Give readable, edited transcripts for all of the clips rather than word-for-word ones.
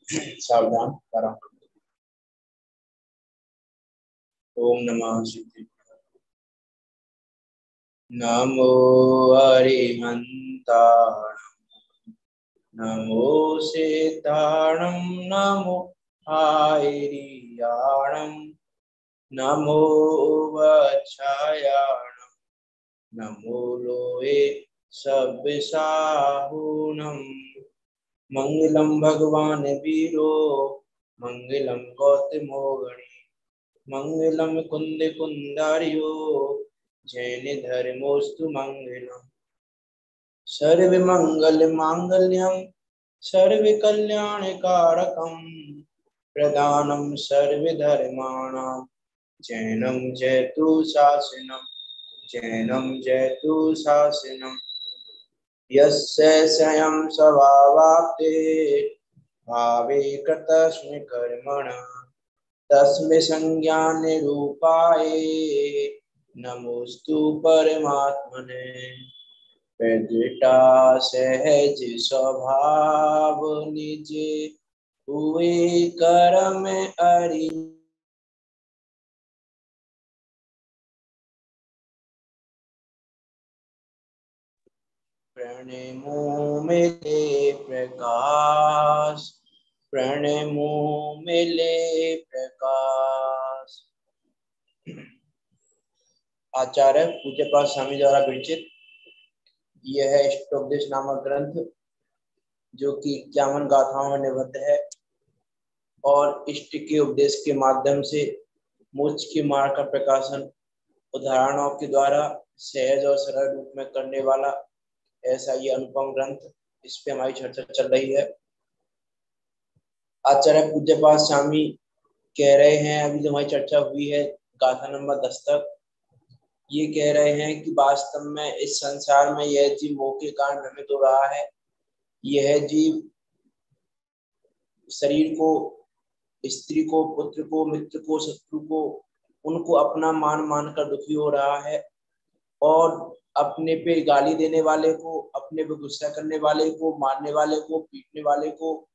सावधान करा। ओम नमः सिद्धि। नमो अरिहंताणं नमो सिद्धाणं नमो आयर्याणं नमो वत्सायाणं नमो लोहे सब्बिसाहूणं मंगलम भगवान वीरो मंगलम गौतमो गणे मंगलम कुंद कुंदारियो जैन धर्मोस्तु मंगलम सर्व मंगल मांगल्यम सर्व कल्याण कारकम प्रदानम सर्व धर्माणां जैनम जयतु शासनम जैनम जयतु शासनम यस्य स्वयं स्वभावाप्ते भावे कृतस्मै कर्मणः तस्मै संज्ञानिरूपाय नमोस्तु परमात्मने प्रगटा सहज स्वभाव निज हुए कर्म अरि प्रणमो मिले प्रकाश प्रणमो मिले प्रकाश। आचार्य पूज्यपाद स्वामी द्वारा विरचित यह है इष्टोपदेश नामक ग्रंथ, जो कि 51 गाथाओं में निबद्ध है और इष्ट के उपदेश के माध्यम से मोक्ष के मार्ग का प्रकाशन उदाहरणों के द्वारा सहज और सरल रूप में करने वाला ऐसा ये अनुपम ग्रंथ, इस पे हमारी चर्चा चल रही है। आचार्य पूज्यपाद स्वामी कह रहे हैं, अभी जो हमारी चर्चा हुई है गाथा नंबर 10 तक, ये कह रहे हैं कि वास्तव में इस संसार में यह जीव मोह के कारण भ्रमित हो रहा है। यह जीव शरीर को, स्त्री को, पुत्र को, मित्र को, शत्रु को, उनको अपना मान मान कर दुखी हो रहा है और अपने पे गाली देने वाले को, अपने पे गुस्सा करने वाले को, मारने वाले को, पीटने वाले को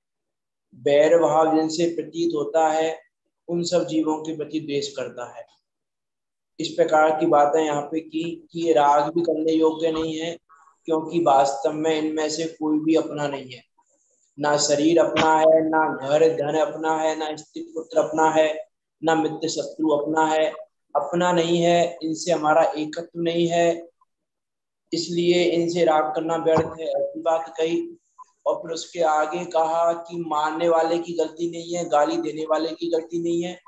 बैर भाव जिनसे प्रतीत होता है, उन सब जीवों के प्रति द्वेष करता है। इस प्रकार की बातें यहाँ पे की कि ये राग भी करने योग्य नहीं है, क्योंकि वास्तव में इनमें से कोई भी अपना नहीं है। ना शरीर अपना है, ना घर धन अपना है, ना स्त्री पुत्र अपना है, ना मित्र शत्रु अपना है, अपना नहीं है। इनसे हमारा एकत्व नहीं है, इसलिए इनसे राग करना व्यर्थ है, ऐसी बात कही। और फिर उसके आगे कहा कि मारने वाले की गलती नहीं है, गाली देने वाले की गलती नहीं है,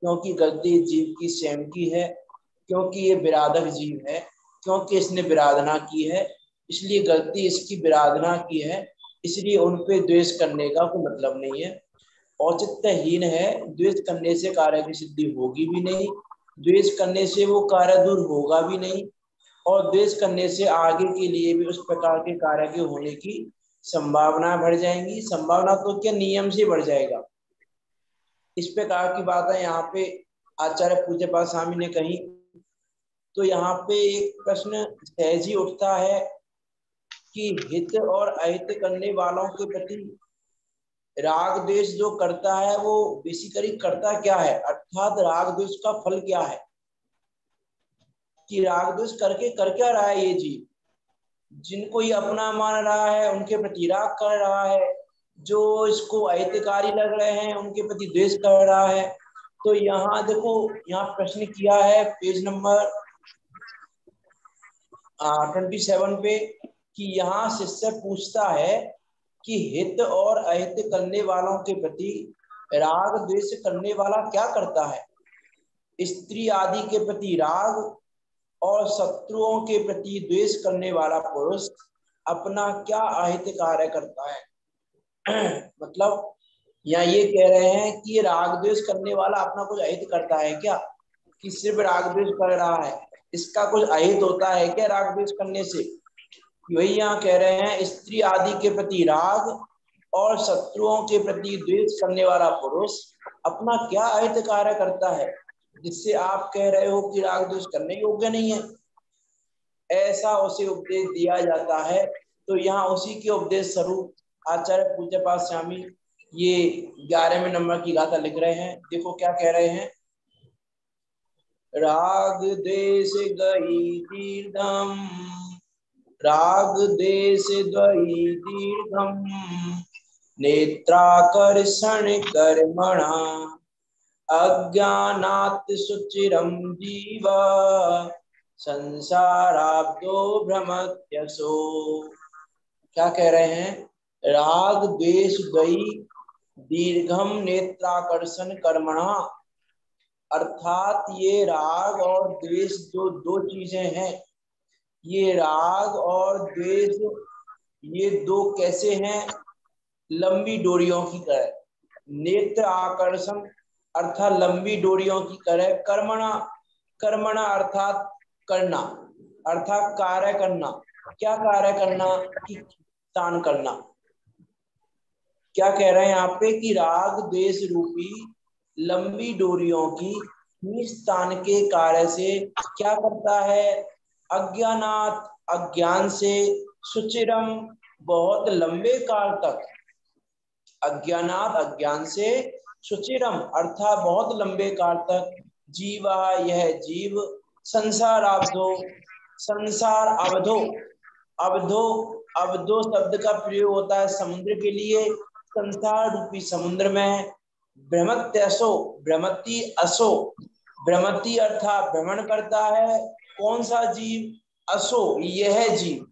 क्योंकि गलती जीव की स्वयं की है, क्योंकि ये विराधक जीव है, क्योंकि इसने विराधना की है, इसलिए गलती इसकी विराधना की है, इसलिए उन पे द्वेष करने का कोई मतलब नहीं है। औचित्यहीन है, द्वेष करने से कार्य की सिद्धि होगी भी नहीं, द्वेष करने से वो कार्य दूर होगा भी नहीं, और द्वेष करने से आगे के लिए भी उस प्रकार के कार्य के होने की संभावना बढ़ जाएंगी। संभावना तो क्या, नियम से बढ़ जाएगा। इस प्रकार की बातें यहाँ पे आचार्य पूज्यपाद स्वामी ने कही। तो यहाँ पे एक प्रश्न सहज ही उठता है कि हित और अहित करने वालों के प्रति राग द्वेष जो करता है वो बेसिकली करता क्या है, अर्थात राग द्वेष का फल क्या है, कि राग द्वेष करके कर क्या रहा है। ये जीव जिनको ये अपना मान रहा है उनके प्रति राग कर रहा है, जो इसको अहितकारी लग रहे हैं उनके प्रति द्वेष कर रहा है। तो यहाँ देखो, यहाँ प्रश्न किया है पेज नंबर 27 पे, कि यहाँ शिष्य पूछता है कि हित और अहित करने वालों के प्रति राग द्वेष करने वाला क्या करता है। स्त्री आदि के प्रति राग और शत्रुओं के प्रति द्वेष करने वाला पुरुष अपना क्या अहित कार्य करता है। मतलब यहाँ ये कह रहे हैं कि राग द्वेष करने वाला अपना कुछ अहित करता है क्या, कि सिर्फ राग द्वेष कर रहा है, इसका कुछ अहित होता है क्या राग द्वेष करने से। वही यहाँ कह रहे हैं, स्त्री आदि के प्रति राग और शत्रुओं के प्रति द्वेष करने वाला पुरुष अपना क्या अहित कार्य करता है, जिससे आप कह रहे हो कि राग द्वेष करने योग्य नहीं है। ऐसा उसे उपदेश दिया जाता है। तो यहाँ उसी के उपदेश स्वरूप आचार्य पूज्यपाद स्वामी ये 11वें नंबर की गाथा लिख रहे हैं। देखो क्या कह रहे हैं। राग देश गई दीर्घम, राग देश द्वयी दीर्घम, नेत्राकर्षण कर्मणा, अज्ञानात् सुचिरं जीव, संसाराब्दो भ्रमत्यसो। क्या कह रहे हैं। राग द्वेष गई दीर्घम नेत्राकर्षण कर्मणा, अर्थात ये राग और द्वेष जो दो चीजें हैं, ये राग और द्वेष ये दो कैसे हैं, लंबी डोरियों की तरह। नेत्र आकर्षण अर्थात लंबी डोरियों की तरह, कर्मणा, कर्मणा अर्थात करना, अर्थात कार्य करना। क्या कार्य करना कि तान करना। क्या कह रहे हैं यहाँ पे कि राग द्वेष रूपी लंबी डोरियों की खींचतान के कार्य से क्या करता है। अज्ञानात अज्ञान से, सुचिरम बहुत लंबे काल तक, अज्ञानात अज्ञान से, सुचिरम अर्थात बहुत लंबे काल तक, जीवा यह जीव, संसार अवधो, संसार अवधो, अवधो, अवधो शब्द का प्रयोग होता है समुद्र के लिए। संसार रूपी समुद्र में भ्रमत्यसो, भ्रमति असो, भ्रमति अर्थात भ्रमण करता है। कौन सा जीव, असो यह जीव।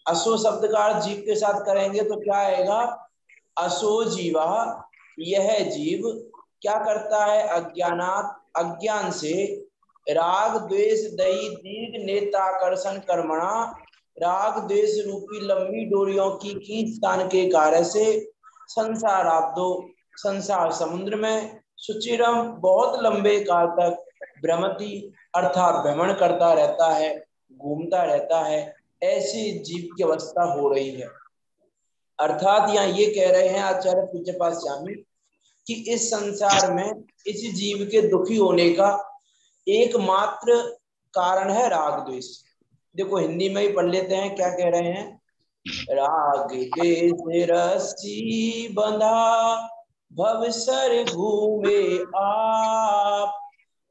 असो शब्द का अर्थ जीव के साथ करेंगे तो क्या आएगा, असो जीवा यह जीव क्या करता है, अज्ञानात अज्ञान से, राग द्वेष दई दीर्घ नेत्राकर्षण कर्मणा, राग द्वेष रूपी लंबी डोरियों की खींचतान के कार्य से, संसार आब्दो संसार समुद्र में, सुचिरम बहुत लंबे काल तक, भ्रमति अर्थात भ्रमण करता रहता है, घूमता रहता है। ऐसी जीव की अवस्था हो रही है। अर्थात यहाँ ये कह रहे हैं आचार्य पूज्यपाद स्वामी कि इस संसार में इस जीव के दुखी होने का एकमात्र कारण है राग द्वेष। देखो हिंदी में ही पढ़ लेते हैं क्या कह रहे हैं। राग द्वेष रस्सी बंधा, भवसर घूमे आप,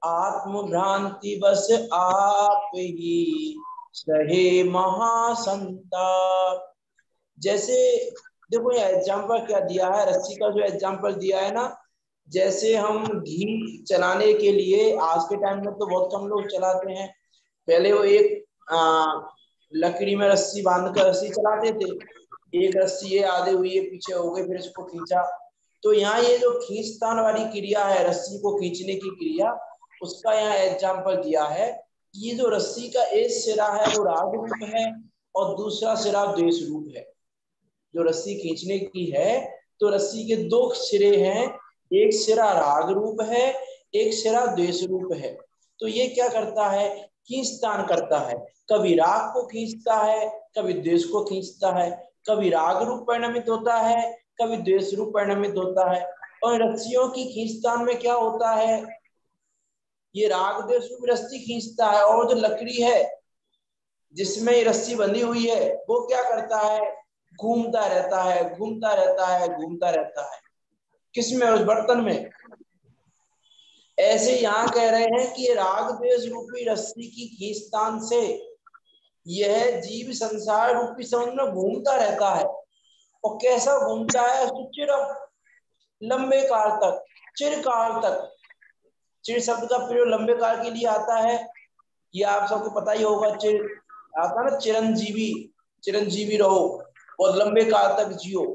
आत्म भ्रांति बस आप ही सहे महासंताप। जैसे देखो ये एग्जाम्पल क्या दिया है, रस्सी का जो एग्जाम्पल दिया है ना, जैसे हम घी चलाने के लिए आज के टाइम में तो बहुत कम लोग चलाते हैं, पहले वो एक लकड़ी में रस्सी बांध कर रस्सी चलाते थे। एक रस्सी ये आधे हुई है पीछे हो गई, फिर इसको खींचा। तो यहाँ ये जो खींचतान वाली क्रिया है, रस्सी को खींचने की क्रिया, उसका यहाँ एग्जाम्पल दिया है। ये जो रस्सी का एक सिरा है वो राग रूप है और दूसरा सिरा द्वेष रूप है। जो रस्सी खींचने की है तो रस्सी के दो सिरे हैं, एक सिरा राग रूप है, एक सिरा द्वेष रूप है। तो ये क्या करता है, खींचतान करता है, कभी राग को खींचता है, कभी द्वेष को खींचता है, कभी राग रूप परिणमित होता है, कभी द्वेष रूप परिणमित होता है। और रस्सियों की खींचतान में क्या होता है, ये राग द्वेष रूप रस्सी खींचता है, और जो लकड़ी है जिसमें ये रस्सी बंधी हुई है वो क्या करता है, घूमता रहता है, घूमता रहता है, घूमता रहता है। किसमें, उस बर्तन में। ऐसे यहाँ कह रहे हैं कि राग द्वेष रूपी रस्सी की खींचतान से यह जीव संसार रूपी समुद्र में घूमता रहता है। और कैसा घूमता है, सुचिरम लंबे काल तक, चिरकाल तक। चिर शब्द का प्रयोग लंबे काल के लिए आता है, ये आप सबको पता ही होगा। चिर आता है ना, चिरंजीवी, चिरंजीवी रहो और लंबे काल तक जियो।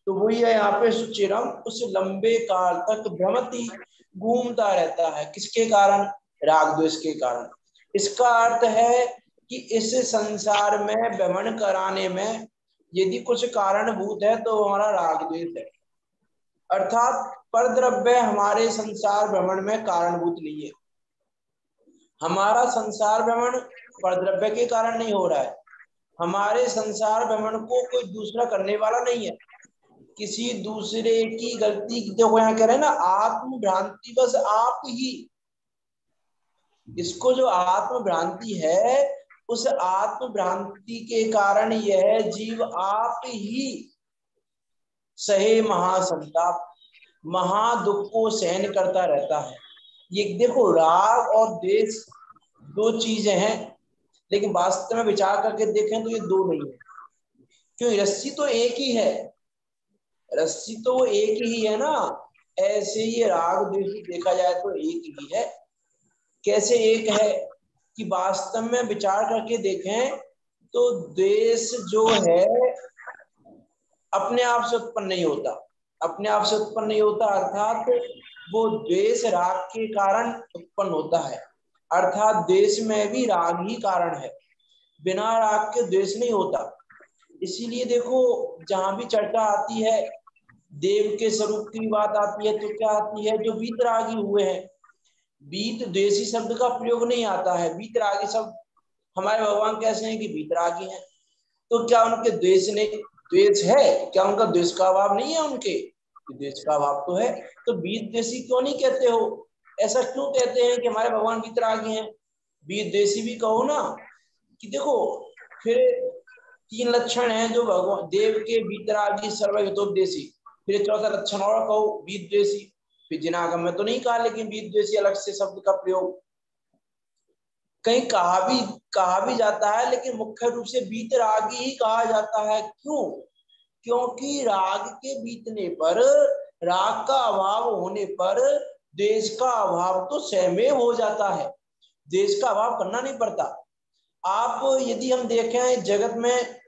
तो वही है यहाँ पे सुचिरम, उस लंबे काल तक भ्रमति घूमता रहता है। किसके कारण, राग द्वेष के कारण। इसका अर्थ है कि इस संसार में भ्रमण कराने में यदि कुछ कारणभूत है तो हमारा राग द्वेष है। अर्थात परद्रव्य हमारे संसार भ्रमण में कारणभूत नहीं है। हमारा संसार भ्रमण परद्रव्य के कारण नहीं हो रहा है। हमारे संसार भ्रमण को कोई दूसरा करने वाला नहीं है, किसी दूसरे की गलती। देखो यहाँ कह रहे हैं ना, आत्म भ्रांति बस आप ही। इसको जो आत्म भ्रांति है, उस आत्म भ्रांति के कारण यह जीव आप ही सहे महासंताप, महादुख को सहन करता रहता है। ये देखो, राग और द्वेष दो चीजें हैं, लेकिन वास्तव में विचार करके देखें तो ये दो नहीं है। क्यों? रस्सी तो एक ही है, रस्सी तो एक ही है ना। ऐसे ही राग द्वेष देखा जाए तो एक ही है। कैसे एक है? कि वास्तव में विचार करके देखें तो द्वेष जो है अपने आप से उत्पन्न नहीं होता, अपने आप से उत्पन्न नहीं होता, अर्थात वो द्वेष राग के कारण उत्पन्न होता है। अर्थात द्वेष में भी राग ही कारण है, बिना राग के द्वेष नहीं होता। इसीलिए देखो, जहां भी चर्चा आती है देव के स्वरूप की बात आती है तो क्या आती है? जो वीतरागी हुए हैं, वीत द्वेषी शब्द का प्रयोग नहीं आता है, वीतरागी शब्द। हमारे भगवान कैसे हैं कि वीतरागी हैं, तो क्या उनके द्वेष नहीं, द्वेष है क्या? उनका द्वेष का अभाव नहीं है? उनके द्वेष का अभाव तो है। तो वीत द्वेषी क्यों नहीं कहते हो? ऐसा क्यों कहते हैं कि हमारे भगवान वीतरागी हैं? वीत द्वेषी भी कहो ना। कि देखो, फिर तीन लक्षण हैं जो भगवान देव के, वीतरागी, सर्वहितोपदेशी। फिर चौथा लक्षण और कहो, वीत द्वेषी। फिर जिनागम में तो नहीं कहा, लेकिन वीत द्वेषी अलग से शब्द का प्रयोग कहीं कहा भी जाता है, लेकिन मुख्य रूप से वीतरागी ही कहा जाता है। क्यों? क्योंकि राग के बीतने पर, राग का अभाव होने पर द्वेष का अभाव तो स्वयं हो जाता है, द्वेष का अभाव करना नहीं पड़ता। आप यदि हम देखें जगत में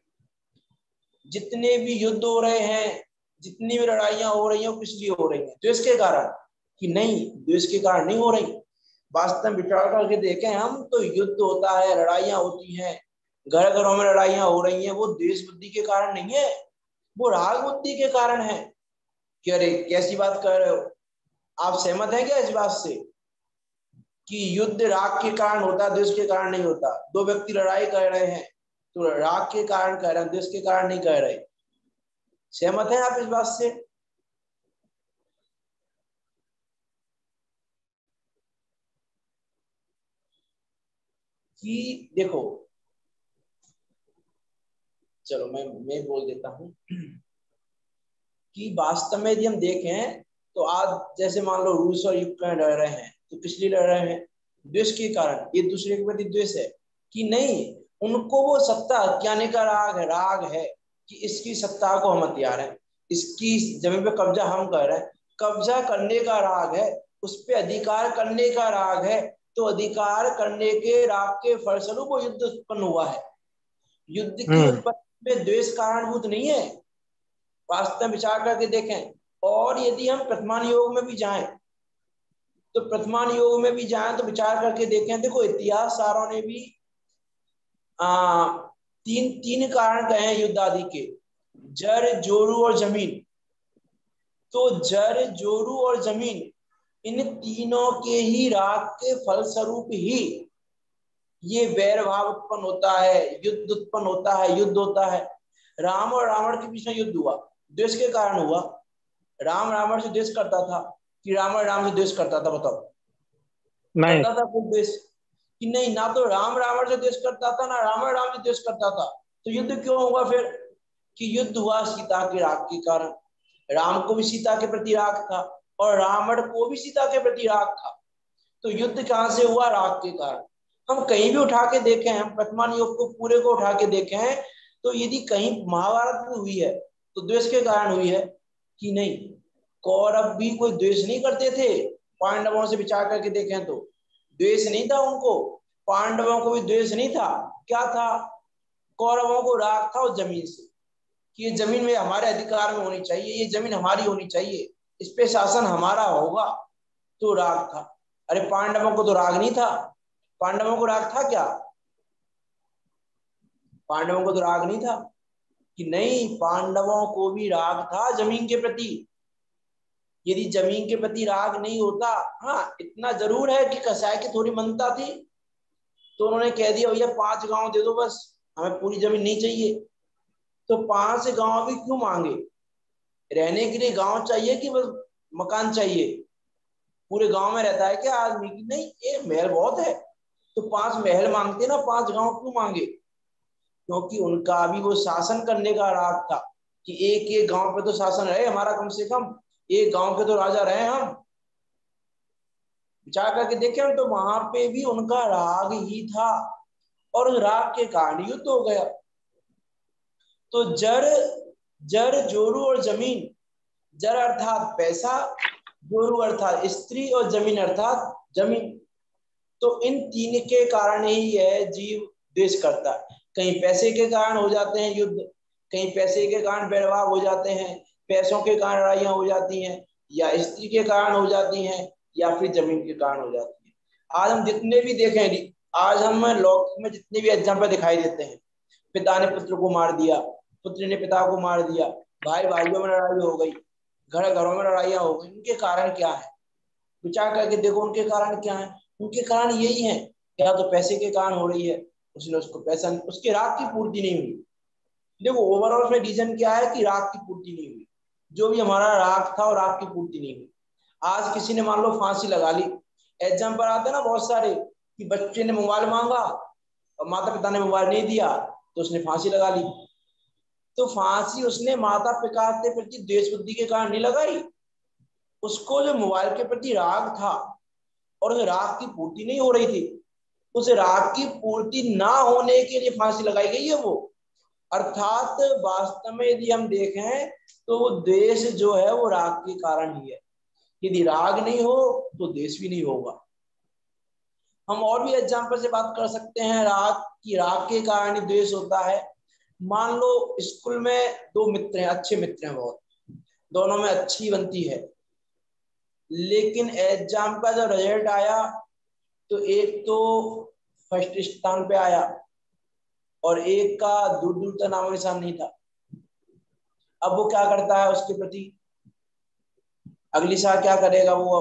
जितने भी युद्ध हो रहे हैं, जितनी भी लड़ाइयां हो रही हैं, किस लिए हो रही हैं? द्वेष के कारण? कि नहीं, द्वेष के कारण नहीं हो रही। वास्तव विचार करके देखें हम तो युद्ध होता है, लड़ाइयां होती हैं, घर घरों में लड़ाइयां हो रही हैं, वो द्वेष बुद्धि के कारण नहीं है, वो राग बुद्धि के कारण है। कि अरे कैसी बात कर रहे हो? आप सहमत हैं क्या इस बात से कि युद्ध राग के कारण होता है, द्वेष के कारण नहीं होता? दो व्यक्ति लड़ाई कर रहे हैं तो राग के कारण कर रहे हैं, द्वेष के कारण नहीं कर रहे। सहमत हैं आप इस बात से? कि देखो, चलो मैं बोल देता हूं कि वास्तव में यदि हम देखें तो आज जैसे मान लो रूस और यूक्रेन लड़ रहे हैं, तो किस लिए लड़ रहे हैं? द्वेष के कारण। एक दूसरे के प्रति द्वेष है कि नहीं? उनको वो सत्ता हथियाने का राग है, राग है कि इसकी सत्ता को हम हथियार हैं, इसकी जमीन पे कब्जा हम कर रहे हैं, कब्जा करने का राग है, उस पर अधिकार करने का राग है। तो अधिकार करने के राग के फलस्वरूप वो युद्ध उत्पन्न हुआ है। युद्ध की उत्पत्ति में द्वेष कारणभूत नहीं है, वास्तव में विचार करके देखें। और यदि हम प्रथमान योग में भी जाएं तो प्रथमान योग में भी जाएं तो विचार करके देखें। देखो, इतिहासकारों ने भी तीन तीन कारण कहे हैं युद्ध आदि के, जर, जोरू और जमीन। तो जर, जोरू और जमीन, इन तीनों के ही राग के फलस्वरूप ही ये वैर भाव उत्पन्न होता है, युद्ध उत्पन्न होता है, युद्ध होता है। राम और रावण के बीच में युद्ध हुआ, द्वेष के कारण हुआ। राम रावण से द्वेष करता था कि रावण राम से द्वेष करता था? बताओ, नहीं करता था कोई द्वेष? कि नहीं, ना तो राम रावण से द्वेष करता था, ना रावण राम से द्वेष करता था। तो युद्ध क्यों हुआ फिर? कि युद्ध हुआ सीता के राग के कारण। राम को भी सीता के प्रति राग था और रावण को भी सीता के प्रति राग था। तो युद्ध कहां से हुआ? राग के कारण। हम कहीं भी उठा के देखें, हम वर्तमान योग को पूरे को उठा के देखें तो यदि कहीं महाभारत में हुई है तो द्वेष के कारण हुई है कि नहीं? कौरव भी कोई द्वेष नहीं करते थे, पांडवों से विचार करके देखें तो द्वेष नहीं था उनको, पांडवों को भी द्वेष नहीं था। क्या था? कौरवों को राग था उस जमीन से कि ये जमीन में हमारे अधिकार में होनी चाहिए, ये जमीन हमारी होनी चाहिए, इस पे शासन हमारा होगा, तो राग था। अरे पांडवों को तो राग नहीं था। पांडवों को राग था क्या? पांडवों को तो राग नहीं था। कि नहीं, पांडवों को भी राग था जमीन के प्रति। यदि जमीन के प्रति राग नहीं होता, हाँ इतना जरूर है कि कसाई की थोड़ी मनता थी, तो उन्होंने कह दिया भैया 5 गांव दे दो, बस हमें पूरी जमीन नहीं चाहिए। तो 5 गांव भी क्यों मांगे? रहने के लिए गांव चाहिए कि बस मकान चाहिए? पूरे गांव में रहता है क्या आदमी? की नहीं, एक महल बहुत है। तो 5 महल मांगते ना, 5 गांव क्यों मांगे? क्योंकि उनका भी वो शासन करने का राग था। कि एक एक गांव पे तो शासन रहे हमारा, कम से कम एक गांव के तो राजा रहे हम। विचार करके देखें हम तो वहां पे भी उनका राग ही था, और उस राग के कारण युद्ध हो गया। तो जर जर जोरू और जमीन, जर अर्थात पैसा, जोरू अर्थात स्त्री, और जमीन अर्थात जमीन, तो इन तीन के कारण ही यह जीव द्वेष करता है। कहीं पैसे के कारण हो जाते हैं युद्ध, कहीं पैसे के कारण वैरभाव हो जाते हैं, पैसों के कारण लड़ाइयां हो जाती हैं, या स्त्री के कारण हो जाती हैं, या फिर जमीन के कारण हो जाती है। आज हम जितने भी देखें, आज हम लौकिक में जितने भी एग्जाम्पल दिखाई देते हैं, पिता ने पुत्र को मार दिया, पुत्र ने पिता को मार दिया, भाई भाइयों में लड़ाई हो गई, घर घरों में लड़ाइयां हो गई, उनके कारण क्या है? विचार करके देखो उनके कारण क्या है। उनके कारण यही है, या तो पैसे के कारण हो रही है, उसने उसको पैसा, उसके राग की पूर्ति नहीं हुई। देखो ओवरऑल में रीजन क्या है कि राग की पूर्ति नहीं हुई, जो भी हमारा राग था और राग की पूर्ति नहीं हुई। आज किसी ने मान लो फांसी लगा ली, एग्जाम्पल आते हैं ना बहुत सारे, कि बच्चे ने मोबाइल मांगा और माता पिता ने मोबाइल नहीं दिया तो उसने फांसी लगा ली। तो फांसी उसने माता पिता के प्रति द्वेष बुद्धि के कारण नहीं लगाई, उसको जो मोबाइल के प्रति राग था और उस राग की पूर्ति नहीं हो रही थी, उस राग की पूर्ति ना होने के लिए फांसी लगाई गई है वो। अर्थात वास्तव में यदि हम देखें तो वो द्वेष जो है वो राग के कारण ही है। यदि राग नहीं हो तो द्वेष भी नहीं होगा। हम और भी एग्जाम्पल से बात कर सकते हैं राग की, राग के कारण ही द्वेष होता है। मान लो स्कूल में दो मित्र हैं, अच्छे मित्र हैं बहुत, दोनों में अच्छी बनती है, लेकिन एग्जाम का जब रिजल्ट आया तो एक तो फर्स्ट स्थान पे आया और एक का दूर दूर तक नामो निशान नहीं था। अब वो क्या करता है उसके प्रति, अगली साल क्या करेगा वो?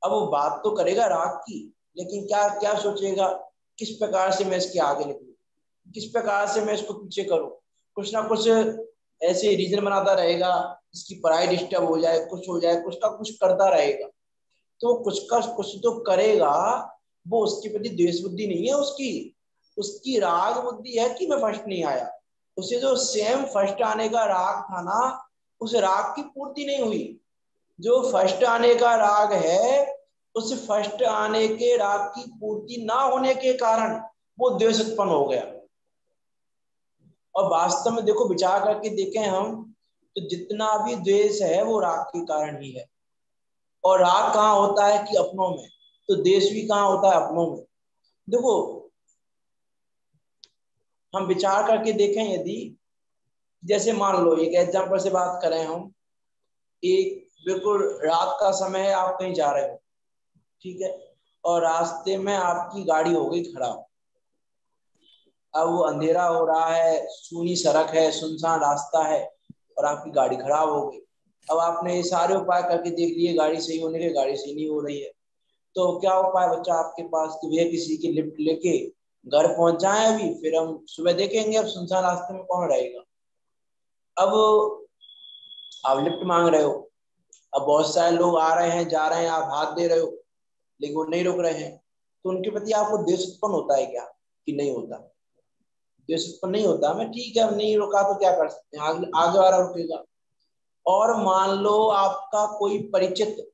अब वो बात तो करेगा राग की, लेकिन क्या क्या सोचेगा, किस प्रकार से मैं इसके आगे निकलूं, किस प्रकार से मैं इसको पीछे करूं, कुछ ना कुछ ऐसे रीजन बनाता रहेगा, इसकी पढ़ाई डिस्टर्ब हो जाए, कुछ हो जाए, कुछ का कुछ करता रहेगा। तो कुछ का कुछ तो करेगा, वो उसके प्रति द्वेष बुद्धि नहीं है उसकी, उसकी राग बुद्धि है कि मैं फर्स्ट नहीं आया। उसे जो सेम फर्स्ट आने का राग था ना, उस राग की पूर्ति नहीं हुई। जो फर्स्ट आने का राग है, उस फर्स्ट आने के राग की पूर्ति ना होने के कारण वो द्वेष उत्पन्न हो गया। और वास्तव में देखो विचार करके देखें हम, तो जितना भी द्वेष है वो राग के कारण ही है। और राग कहाँ होता है कि अपनों में, तो द्वेष भी कहाँ होता है? अपनों में। देखो हम विचार करके देखें, यदि जैसे मान लो एक एग्जाम्पल से बात करें हम, एक बिल्कुल रात का समय है, आप कहीं जा रहे हो, ठीक है, और रास्ते में आपकी गाड़ी हो गई खराब। अब वो अंधेरा हो रहा है, सूनी सड़क है, सुनसान रास्ता है, और आपकी गाड़ी खराब हो गई। अब आपने ये सारे उपाय करके देख लिए गाड़ी सही होने के, गाड़ी सही नहीं हो रही है। तो क्या उपाय बच्चा आपके पास कि भैया किसी की लिफ्ट लेके घर पहुंच जाए, अभी फिर हम सुबह देखेंगे, अब सुनसान रास्ते में कौन रहेगा। अब आप लिफ्ट मांग रहे हो, अब बहुत सारे लोग आ रहे हैं जा रहे हैं, आप हाथ दे रहे हो, लेकिन वो नहीं रुक रहे हैं, तो उनके प्रति आपको द्वेष उत्पन्न होता है क्या कि नहीं होता? द्वेष उत्पन्न नहीं होता। मैं ठीक है, अब नहीं रुका तो क्या कर सकते हैं, आगे आगे वाला रुकेगा। और मान लो आपका कोई परिचित,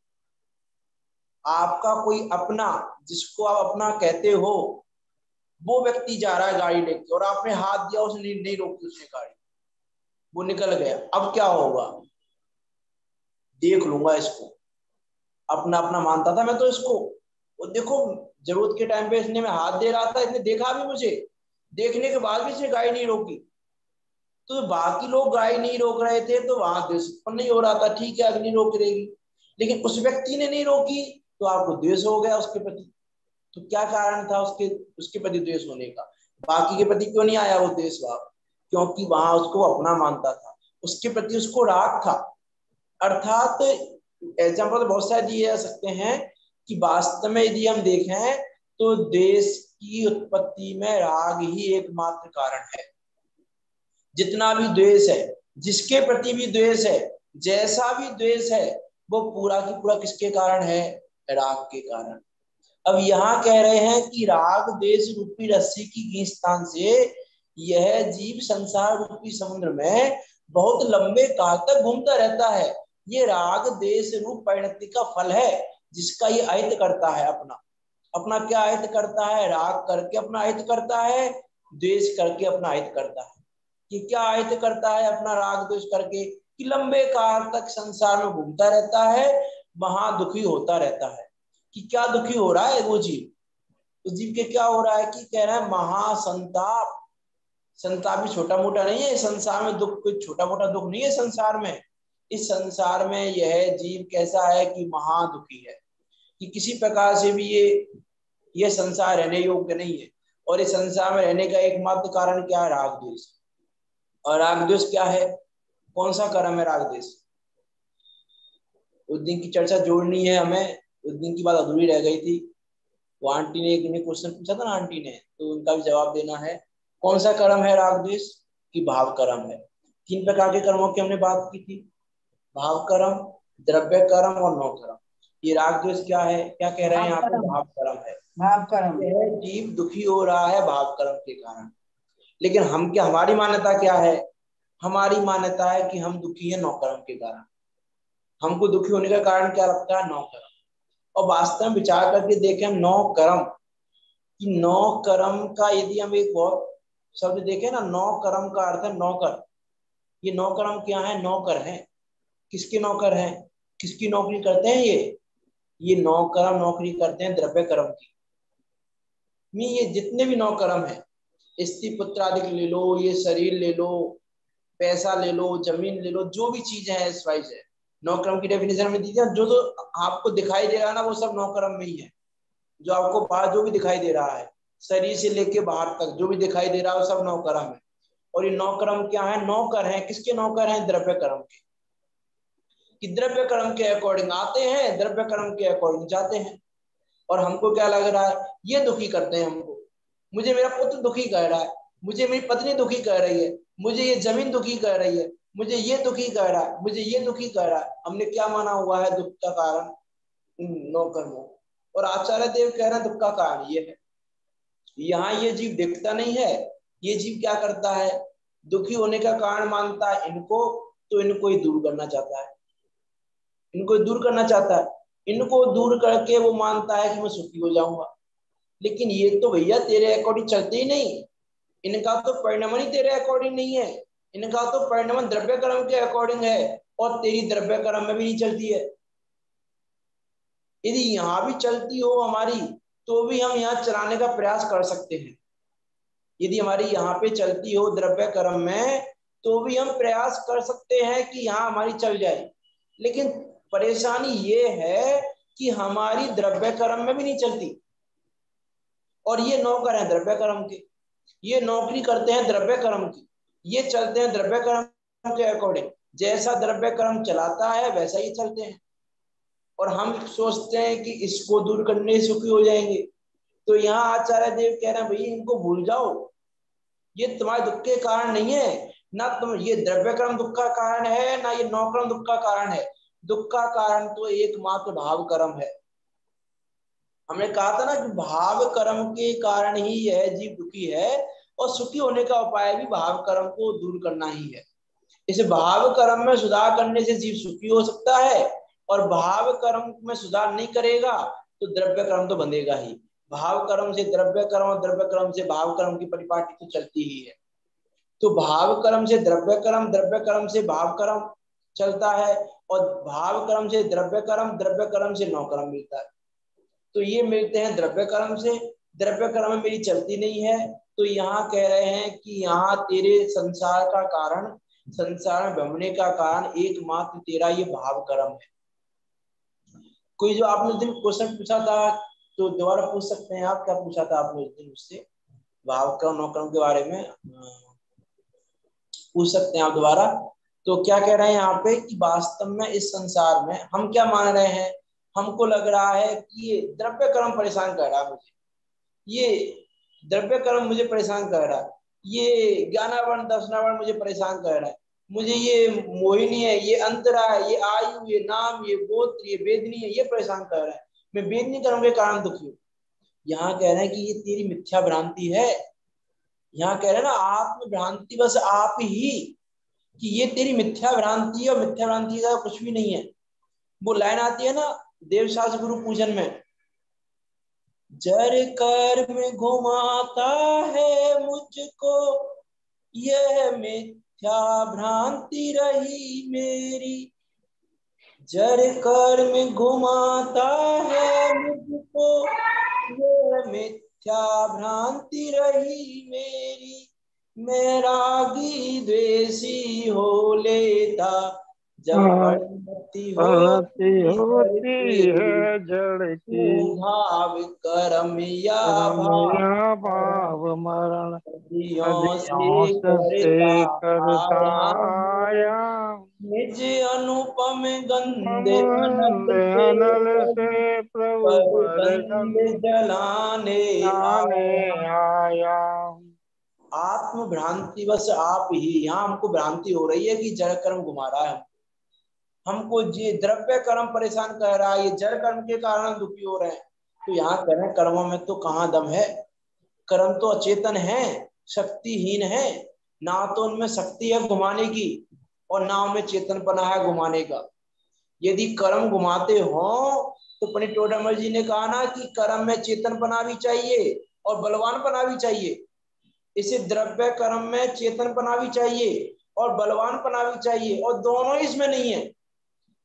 आपका कोई अपना, जिसको आप अपना कहते हो, वो व्यक्ति जा रहा है गाड़ी लेके और आपने हाथ दिया, उसने नहीं रोकी उसने गाड़ी, वो निकल गया। अब क्या होगा? देख लूंगा इसको, अपना अपना मानता था मैं तो इसको, वो देखो जरूरत के टाइम पे इसने मैं हाथ दे रहा था, इसने देखा भी मुझे, देखने के बाद भी इसने गाड़ी नहीं रोकी। तो बाकी लोग गाड़ी नहीं रोक रहे थे तो वहां द्वेष उत्पन्न नहीं हो रहा था, ठीक है अग्नि रोक रहेगी, लेकिन उस व्यक्ति ने नहीं रोकी तो आपको द्वेष हो गया उसके प्रति। तो क्या कारण था उसके उसके प्रति द्वेष होने का? बाकी के प्रति क्यों नहीं आया वो द्वेष भाव? क्योंकि वहां उसको अपना मानता था, उसके प्रति उसको राग था। अर्थात एग्जाम्पल तो बहुत सारे दिए जा सकते हैं कि वास्तव में यदि हम देखें तो देश की उत्पत्ति में राग ही एकमात्र कारण है। जितना भी द्वेष है, जिसके प्रति भी द्वेष है, जैसा भी द्वेष है, वो पूरा की पूरा किसके कारण है? राग के कारण। अब यहाँ कह रहे हैं कि राग देश रूपी रस्सी की खींचतान से यह जीव संसार रूपी समुद्र में बहुत लंबे काल तक घूमता रहता है। ये राग देश रूप परिणति का फल है, जिसका ये अहित करता है अपना। अपना क्या अहित करता है? राग करके अपना अहित करता है, द्वेष करके अपना अहित करता है। कि क्या अहित करता है अपना राग द्वेष करके? कि लंबे काल तक संसार में घूमता रहता है, वहां दुखी होता रहता है। कि क्या दुखी हो रहा है वो जीव? उस जीव के क्या हो रहा है कि कह रहा है महासंताप। संताप भी छोटा मोटा नहीं है संसार में, दुख कोई छोटा मोटा दुख नहीं है संसार में। इस संसार में यह जीव कैसा है कि महादुखी है, कि किसी प्रकार से भी ये संसार रहने योग्य नहीं है। और इस संसार में रहने का एकमात्र कारण क्या है? राग द्वेष। और राग द्वेष क्या है? कौन सा कर्म है राग द्वेष? उस दिन की चर्चा जोड़नी है हमें, उस दिन की बात अधूरी रह गई थी। वो आंटी ने एक क्वेश्चन पूछा था ना आंटी ने, तो उनका भी जवाब देना है। कौन सा कर्म है राग द्वेष? की भाव कर्म है। 3 प्रकार के कर्मों की हमने बात की थी, भाव कर्म, द्रव्य कर्म और नौ कर्म। ये राग द्वेष क्या है? क्या कह रहे हैं यहाँ पे? भाव कर्म है। भाव कर्म। यह जीव दुखी हो रहा है भाव कर्म के कारण। लेकिन हम क्या, हमारी मान्यता क्या है? हमारी मान्यता है कि हम दुखी है नौ कर्म के कारण। हमको दुखी होने का कारण क्या लगता है? नौ कर्म। और वास्तव में विचार करके देखें हम नौ कर्म, कि नौ कर्म का यदि हम एक और शब्द देखें ना, नौ कर्म का अर्थ है नौकर। ये नौ कर्म क्या है? नौकर है। किसके नौकर हैं? किसकी नौकरी करते हैं ये नौ कर्म नौकरी करते हैं द्रव्य कर्म की। ये जितने भी नौ कर्म है, स्त्री पुत्र आदि ले लो, ये शरीर ले लो, पैसा ले लो, जमीन ले लो, जो भी चीज है इस वाइज है। नौ कर्म की डेफिनेशन में दीजिए, जो जो आपको दिखाई दे रहा है ना वो सब नौ कर्म में ही है। जो आपको बाहर जो भी दिखाई दे रहा है, शरीर से लेके बाहर तक जो भी दिखाई दे रहा है वो सब नौ कर्म है। और ये नौ कर्म क्या है? नौकर है। किसके नौकर हैं? द्रव्य कर्म के। कि द्रव्य कर्म के अकॉर्डिंग आते हैं, द्रव्य कर्म के अकॉर्डिंग जाते हैं। और हमको क्या लग रहा है? ये दुखी करते हैं हमको। मुझे मेरा पुत्र दुखी कर रहा है, मुझे मेरी पत्नी दुखी कर रही है, मुझे ये जमीन दुखी कर रही है, मुझे ये दुखी कर रहा है, मुझे ये दुखी कर रहा है। हमने क्या माना हुआ है दुख का कारण? नौ कर्मों। और आचार्य देव कह रहे हैं दुख का कारण ये है। यहाँ ये जीव देखता नहीं है। ये जीव क्या करता है? दुखी होने का कारण मानता है इनको, तो इनको ही दूर करना चाहता है। इनको दूर करना चाहता है। इनको दूर करके वो मानता है कि मैं सुखी हो जाऊंगा। लेकिन ये तो भैया तेरे अकॉर्डिंग चलते ही नहीं। इनका तो परिणमन ही तेरे अकॉर्डिंग नहीं है। इनका तो परिणमन द्रव्य कर्म के अकॉर्डिंग है, और तेरी द्रव्य कर्म में भी नहीं चलती है। यदि यहाँ भी चलती हो हमारी, तो भी हम यहाँ चलाने का प्रयास कर सकते हैं। यदि हमारी यहाँ पे चलती हो द्रव्य कर्म में, तो भी हम प्रयास कर सकते हैं कि यहाँ हमारी चल जाए। लेकिन परेशानी ये है कि हमारी द्रव्य कर्म में भी नहीं चलती। और ये नौकर हैं द्रव्य कर्म के, ये नौकरी करते हैं द्रव्य कर्म की, ये चलते हैं द्रव्य कर्म के अकॉर्डिंग। जैसा द्रव्य कर्म चलाता है वैसा ही चलते हैं। और हम सोचते हैं कि इसको दूर करने से सुखी हो जाएंगे। तो यहाँ आचार्य देव कह रहे हैं भैया इनको भूल जाओ, ये तुम्हारे दुख के कारण नहीं है। ना तुम, ये द्रव्य कर्म दुख का कारण है, ना ये नौकर्म दुख का कारण है। दुख का कारण तो एकमात्र भाव कर्म है। हमने कहा था ना कि भाव कर्म के कारण ही यह जीव दुखी है, और सुखी होने का उपाय भी भाव कर्म को दूर करना ही है। इस भाव कर्म में सुधार करने से जीव सुखी हो सकता है, और भाव कर्म में सुधार नहीं करेगा तो द्रव्य कर्म तो बंधेगा ही। भाव कर्म से द्रव्य कर्म और द्रव्य कर्म से भाव कर्म की परिपाटी तो चलती ही है। तो भाव कर्म से द्रव्य कर्म, द्रव्य कर्म से भाव कर्म चलता है, और भाव कर्म से द्रव्य कर्म से नौ कर्म मिलता है। तो ये मिलते हैं द्रव्य कर्म से। द्रव्य कर्म में मेरी चलती नहीं है, तो यहाँ कह रहे हैं कि यहाँ तेरे संसार का कारण, संसार में भ्रमणे का कारण एकमात्र तेरा ये भाव कर्म है। कोई जो आपने उस दिन क्वेश्चन पूछा था, तो दोबारा पूछ सकते हैं आप, क्या पूछा था आपने उस दिन मुझसे भाव कर्म नौ कर्म के बारे में? पूछ सकते हैं आप दोबारा। तो क्या कह रहे हैं यहाँ पे कि वास्तव में इस संसार में हम क्या मान रहे हैं? हमको लग रहा है कि ये द्रव्य कर्म परेशान कर रहा है मुझे, ये द्रव्य कर्म मुझे परेशान कर रहा है, ये ज्ञानावरण दर्शनावरण मुझे परेशान कर रहा है, मुझे ये मोहिनी है, ये अंतरा है, ये आयु, ये नाम, ये गोत्र, ये वेदनी है, ये परेशान कर रहा है। मैं वेदनी कर्म के कारण दुखी हूँ। यहाँ कह रहे हैं कि ये तेरी मिथ्या भ्रांति है। यहाँ कह रहे हैं ना, आत्म भ्रांति बस आप ही कि ये तेरी मिथ्या भ्रांति है और मिथ्या भ्रांति का कुछ भी नहीं है। वो लाइन आती है ना देवशास्त्र गुरु पूजन में, जर कर में घुमाता है मुझको यह मिथ्या भ्रांति रही मेरी, जर कर में घुमाता है मुझको यह मिथ्या भ्रांति रही मेरी, मैं रागी द्वेषी हो लेता जब परिणति होती है जड़ की, भाव कर्म या भाव मरण सदियों से करता आया, निज अनुपम गंध अनल से प्रभु पर पर गंध जलाने आया। आत्म भ्रांति बस आप ही, यहाँ हमको भ्रांति हो रही है कि जड़ कर्म घुमा रहा है हमको, ये द्रव्य कर्म परेशान कर रहा है, ये जड़ कर्म के कारण दुखी हो रहे हैं। तो यहाँ करें कर्मों में तो कहाँ दम है, कर्म तो अचेतन है, शक्तिहीन है, ना तो उनमें शक्ति है घुमाने की और ना उनमें चेतनपना है घुमाने का। यदि कर्म घुमाते हो तो पंडित टोडामल जी ने कहा ना कि कर्म में चेतनपना भी चाहिए और बलवानपना भी चाहिए। इसे द्रव्य कर्म में चेतनपना भी चाहिए और बलवानपना भी चाहिए, और दोनों इसमें नहीं है,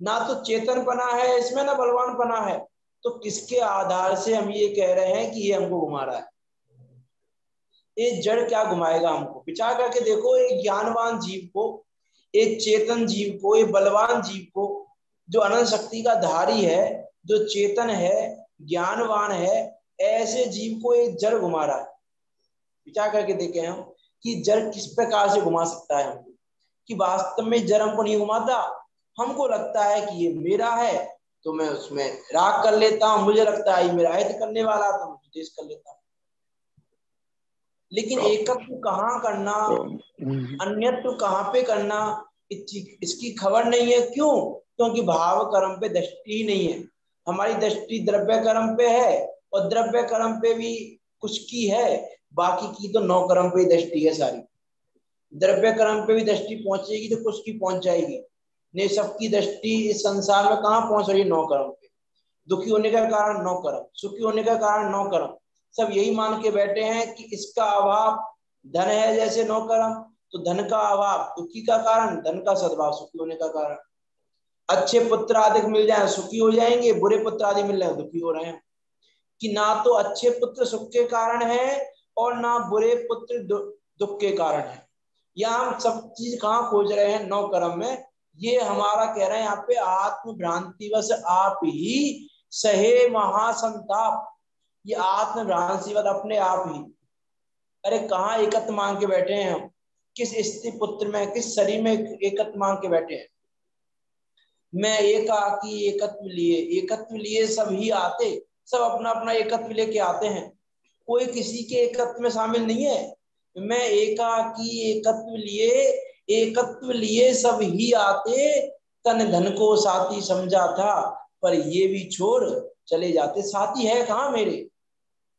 ना तो चेतनपना है इसमें ना बलवानपना है। तो किसके आधार से हम ये कह रहे हैं कि ये हमको घुमा रहा है? ये जड़ क्या घुमाएगा हमको? विचार करके देखो, एक ज्ञानवान जीव को, एक चेतन जीव को, एक बलवान जीव को, जो अनंत शक्ति का धारी है, जो चेतन है, ज्ञानवान है, ऐसे जीव को एक जड़ घुमा रहा है। विचार करके देखें हम कि जड़ किस प्रकार से घुमा सकता है हमको, कि वास्तव में जड़ हमको नहीं घुमाता। हमको लगता है कि ये मेरा है तो मैं उसमें राग कर लेता हूं, मुझे लगता है ये मेरा हित करने वाला तो मैं द्वेष कर लेता हूं। लेकिन एकत्व कहाँ करना, अन्यत्व कहाँ पे करना, इसकी खबर नहीं है। क्यों? क्योंकि भाव कर्म पे दृष्टि ही नहीं है। हमारी दृष्टि द्रव्य कर्म पे है, और द्रव्य कर्म पे भी कुछ की है, बाकी की तो नौ कर्म पे ही दृष्टि है सारी। द्रव्य कर्म पे भी दृष्टि पहुंचेगी तो कुछ की पहुंच जाएगी, नहीं सबकी दृष्टि इस संसार में कहाँ पहुंच रही है? नौ कर्म पे। दुखी होने का कारण नौ कर्म, सुखी होने का कारण नौ कर्म। सब यही मान के बैठे हैं कि इसका अभाव धन है, जैसे नौ कर्म, तो धन का अभाव दुखी का कारण, धन का सद्भाव सुखी होने का कारण। अच्छे पुत्र आदि मिल जाए सुखी हो जाएंगे, बुरे पुत्र आदि मिल रहे दुखी हो रहे हैं। कि ना तो अच्छे पुत्र सुख के कारण है और ना बुरे पुत्र दुख के कारण है। या हम सब चीज कहाँ खोज रहे हैं? नौ कर्म में। ये हमारा कह रहे हैं यहाँ पे आत्म भ्रांति बस आप ही सहे महासंताप। ये आत्म भ्रांति बस अपने आप ही। अरे कहाँ एकत्व मांग के बैठे हैं हम? किस स्त्री पुत्र में, किस शरीर में एकत्व मांग के बैठे हैं? मैं एकाकी एकत्व लिए सब ही आते, सब अपना अपना एकत्व लेके आते हैं, कोई किसी के एकत्व में शामिल नहीं है। मैं एकाकी एकत्व लिए सब ही आते, तन धन को साथी समझा था, पर ये भी छोड़ चले जाते। साथी है कहाँ मेरे?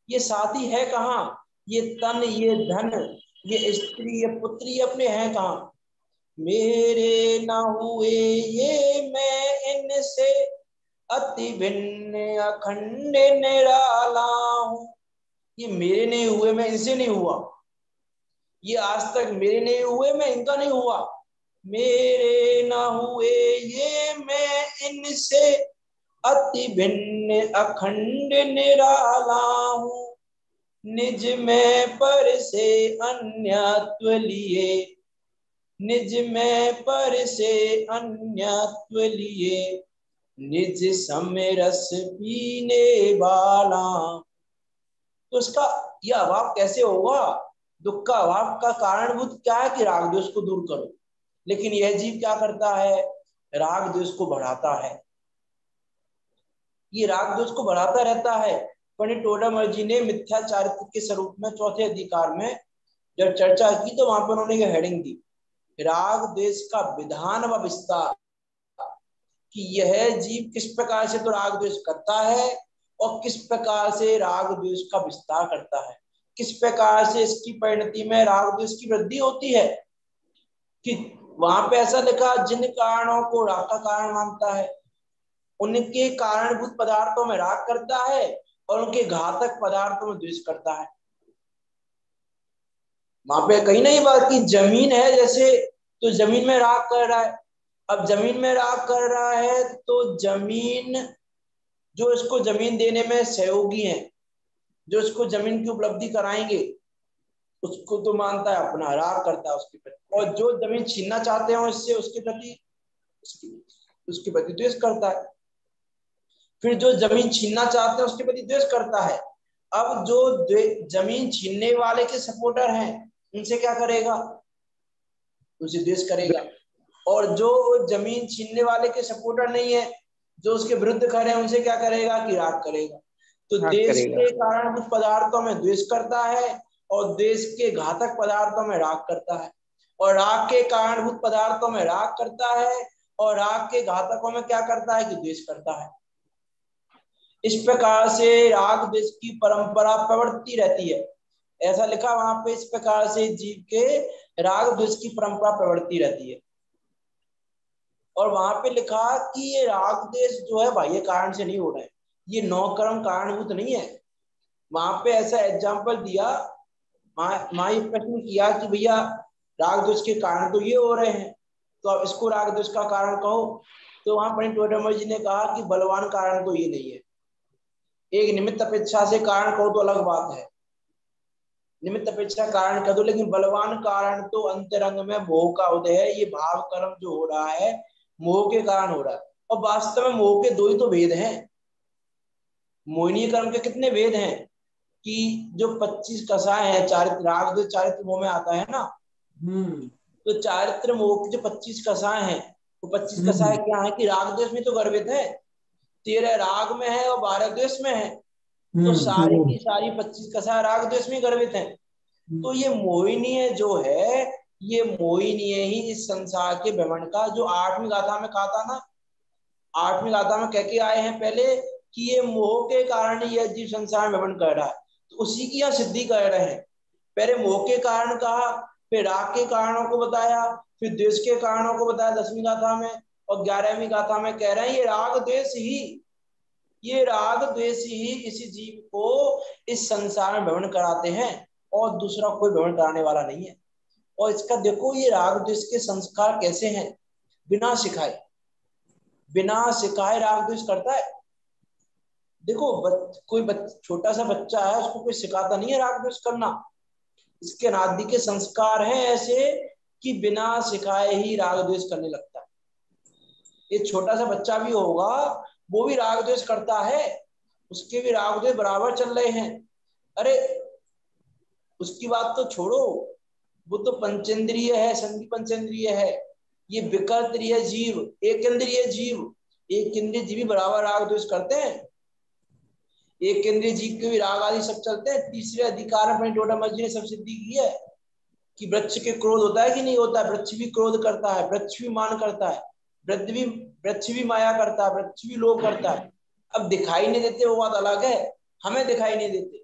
ये साथी है कहाँ? ये तन, ये धन, ये स्त्री, ये पुत्री अपने हैं कहाँ? मेरे न हुए ये मैं इनसे, अति भिन्न अखंड निराला हूं। ये मेरे नहीं हुए, मैं इनसे नहीं हुआ। ये आज तक मेरे नहीं हुए, मैं इनका नहीं हुआ। मेरे न हुए ये मैं इनसे, अति भिन्न अखंड निराला हूं। निज में पर से अन्यत्व लिए, निज में पर से अन्यत्व लिए, निज समय रस पीने वाला। तो इसका यह अभाव कैसे होगा? दुख का अभाव का कारणभूत क्या है? कि राग द्वेष को दूर करो। लेकिन यह जीव क्या करता है? राग द्वेष को बढ़ाता है। ये राग द्वेष को बढ़ाता रहता है। पंडित टोडामल जी ने मिथ्या चारित्र के स्वरूप में चौथे अधिकार में जब चर्चा की तो वहां पर उन्होंने यह हेडिंग दी, राग द्वेष का विधान व विस्तार। कि यह जीव किस प्रकार से तो राग द्वेष करता है और किस प्रकार से राग द्वेष का विस्तार करता है, किस प्रकार से इसकी परिणति में राग द्वेष की वृद्धि होती है। कि वहां पे ऐसा लिखा, जिन कारणों को राग का कारण मानता है उनके कारणभूत पदार्थों में राग करता है और उनके घातक पदार्थों में द्वेष करता है। वहां पे कहीं नहीं बात की जमीन है जैसे, तो जमीन में राग कर रहा है। अब जमीन में राग कर रहा है तो जमीन, जो इसको जमीन देने में सहयोगी हैं, जो इसको जमीन की उपलब्धि कराएंगे, उसको तो मानता है अपना, राग करता है उसके प्रति। और जो जमीन छीनना चाहते हो इससे, उसके प्रति उसके प्रति द्वेष करता है। फिर जो जमीन छीनना चाहते हैं उसके प्रति द्वेष करता है। अब जो जमीन छीनने वाले के सपोर्टर हैं उनसे क्या करेगा, उनसे द्वेष करेगा। और जो जमीन छीनने वाले के सपोर्टर नहीं है, जो उसके विरुद्ध खड़े हैं, उनसे क्या करेगा कि राग करेगा। तो देश के कारणभूत पदार्थों में द्वेष करता है और देश के घातक पदार्थों में राग करता है, और राग के कारणभूत पदार्थों में राग करता है और राग के घातकों में क्या करता है कि द्वेष करता है। इस प्रकार से राग द्वेष की परंपरा प्रवर्ती रहती है। ऐसा लिखा वहां पे, इस प्रकार से जीव के राग द्वेष की परंपरा प्रवर्ती रहती है। और वहां पे लिखा कि ये राग द्वेष जो है बाह्य कारण से नहीं हो रहा है, ये नौ कर्म कारणभूत नहीं है। वहां पे ऐसा एग्जाम्पल दिया, वहां ये प्रश्न किया कि भैया राग द्वेष के कारण तो ये हो रहे हैं, तो अब इसको राग द्वेष का कारण कहो। तो वहां पंडित टोडरमल जी ने कहा कि बलवान कारण तो ये नहीं है। एक निमित्त अपेक्षा से कारण कहो तो अलग बात है, निमित्त अपेक्षा कारण कह दो, लेकिन बलवान कारण तो अंतरंग में मोह का उदय है। ये भाव कर्म जो हो रहा है मोह के कारण हो रहा है। और वास्तव में मोह के दो ही तो भेद हैं। मोहिनी कर्म के कितने भेद हैं कि जो 25 कसाय हैं, चारित्र राग जो चारित्र मोह में आता है ना, तो चारित्र मोह के जो 25 कसाय हैं, वो 25 कसाय क्या है कि राग द्वेष में तो गर्भित है, 13 राग में है और 12 द्वेष में है। तो सारी की सारी 25 कसाय राग द्वेष में गर्भित है। तो ये मोहिनी जो है, ये मोहिनी ही इस संसार के भ्रमण का, जो 8वीं गाथा में कहा था ना, 8वीं गाथा में कह के आए हैं पहले कि ये मोह के कारण ही यह जीव संसार में भ्रमण कर रहा है, तो उसी की यहाँ सिद्धि कर रहे हैं। पहले मोह के कारण कहा, फिर राग के कारणों को बताया, फिर द्वेष के कारणों को बताया 10वीं गाथा में, और 11वीं गाथा में कह रहे हैं ये राग द्वेष ही, ये राग द्वेष ही इसी जीव को इस संसार में भ्रमण कराते हैं, और दूसरा कोई भ्रमण कराने वाला नहीं है। और इसका देखो ये राग द्वेष के संस्कार कैसे हैं, बिना सिखाए, बिना सिखाए राग द्वेष करता है। देखो कोई छोटा सा बच्चा है, उसको कोई सिखाता नहीं है राग द्वेष करना। इसके नादि के संस्कार हैं ऐसे कि बिना सिखाए ही राग द्वेष करने लगता है। ये छोटा सा बच्चा भी होगा, वो भी राग द्वेष करता है, उसके भी राग द्वेष बराबर चल रहे हैं। अरे उसकी बात तो छोड़ो, वो तो पंचेंद्रिय है, संधि पंचेंद्रिय है। ये विकल्प जीव, एक इंद्रिय जीव, एक इंद्रिय जीव बराबर राग द्वेष करते हैं। एक केंद्रीय जीव के भी राग आदि सब चलते हैं। तीसरे अधिकार में टोडरमल जी ने सब सिद्धि की है कि वृक्ष के क्रोध होता है कि नहीं होता है। वृक्ष भी क्रोध करता है, वृक्ष भी मान करता है, वृक्ष भी माया करता है, वृक्ष भी लोभ करता है। अब दिखाई नहीं देते वो बात अलग है, हमें दिखाई नहीं देते,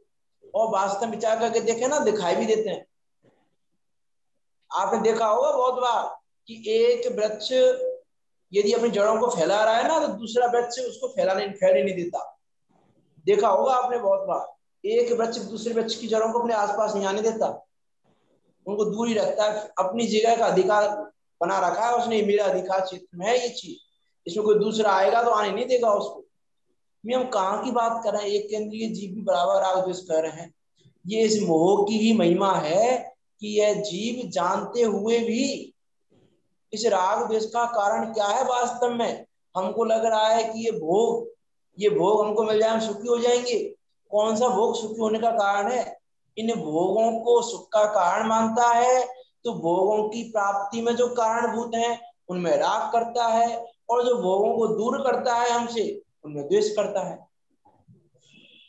और वास्तव विचार करके देखे ना दिखाई भी देते हैं। आपने देखा होगा बहुत बार कि एक वृक्ष यदि अपनी जड़ों को फैला रहा है ना, तो दूसरा वृक्ष उसको फैलने नहीं देता। देखा होगा आपने बहुत बार, एक वृक्ष दूसरे वृक्ष की जड़ों को अपने आसपास नहीं आने देता, उनको दूर ही रखता है। अपनी जगह का अधिकार बना रखा है उसने, मेरा अधिकार क्षेत्र में है ये चीज, इसमें कोई दूसरा आएगा तो आने नहीं देगा उसको। हम कहाँ की बात कर रहे हैं, एक केंद्रीय जीव भी बराबर राग द्वेष कर रहे हैं। ये इस मोह की ही महिमा है कि यह जीव जानते हुए भी इस राग द्वेष का कारण क्या है। वास्तव में हमको लग रहा है कि ये भोग हमको मिल जाए, हम सुखी हो जाएंगे। कौन सा भोग सुखी होने का कारण है? इन भोगों को सुख का कारण मानता है, तो भोगों की प्राप्ति में जो कारणभूत है उनमें राग करता है, और जो भोगों को दूर करता है हमसे उनमें द्वेष करता है।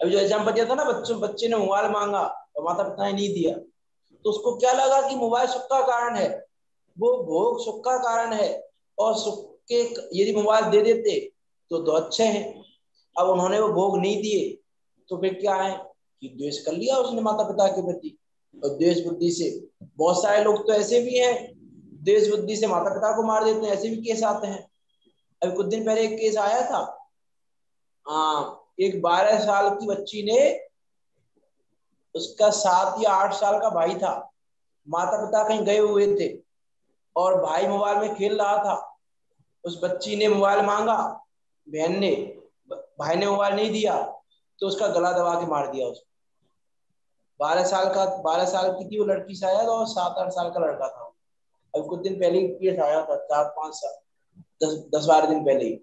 अभी जो एग्जाम्पल दिया था ना, बच्चे ने मोबाइल मांगा और माता पिता ने नहीं दिया, तो उसको क्या लगा कि मोबाइल सुख का कारण है, वो भोग सुख का कारण है, और सुख के यदि मोबाइल दे देते तो अच्छे हैं। अब उन्होंने वो भोग नहीं दिए तो फिर क्या है कि द्वेष कर लिया उसने माता पिता के प्रति। और द्वेष बुद्धि से बहुत सारे लोग तो ऐसे भी हैं द्वेष बुद्धि से माता पिता को मार देते हैं, ऐसे भी केस आते हैं। अभी कुछ दिन पहले एक केस आया था, एक 12 साल की बच्ची ने, उसका 7 या 8 साल का भाई था, माता पिता कहीं गए हुए थे और भाई मोबाइल में खेल रहा था, उस बच्ची ने मोबाइल मांगा, बहन ने, भाई ने मोबाइल नहीं दिया तो उसका गला दबा के मार दिया उसको। 12 साल की थी वो लड़की शायद, और 7-8 साल का लड़का था। अब कुछ दिन पहले ही केस आया था, 4-5 साल 10-12 दिन पहले ही,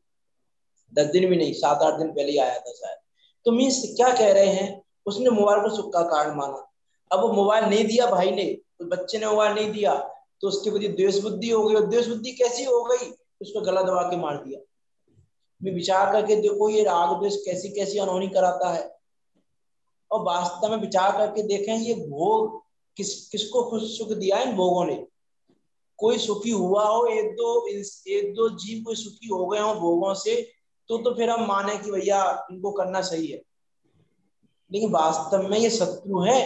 10 दिन भी नहीं, 7-8 दिन पहले ही आया था शायद। तो मीन्स क्या कह रहे हैं, उसने मोबाइल को सुख का कारण माना। अब वो मोबाइल नहीं दिया भाई ने, तो बच्चे ने मोबाइल नहीं दिया, तो उसके प्रति द्वेष बुद्धि हो गई। और द्वेष बुद्धि कैसी हो गई, उसको गला दबा के मार दिया। मैं विचार करके देखो ये राग द्वेष कैसी कैसी अनहोनी कराता है। और वास्तव में विचार करके देखें, ये भोग किसको खुश सुख दिया इन भोगों ने। कोई सुखी हुआ हो, एक दो जीव कोई सुखी हो गए हो भोगों से, तो फिर हम माने कि भैया इनको करना सही है। लेकिन वास्तव में ये शत्रु है।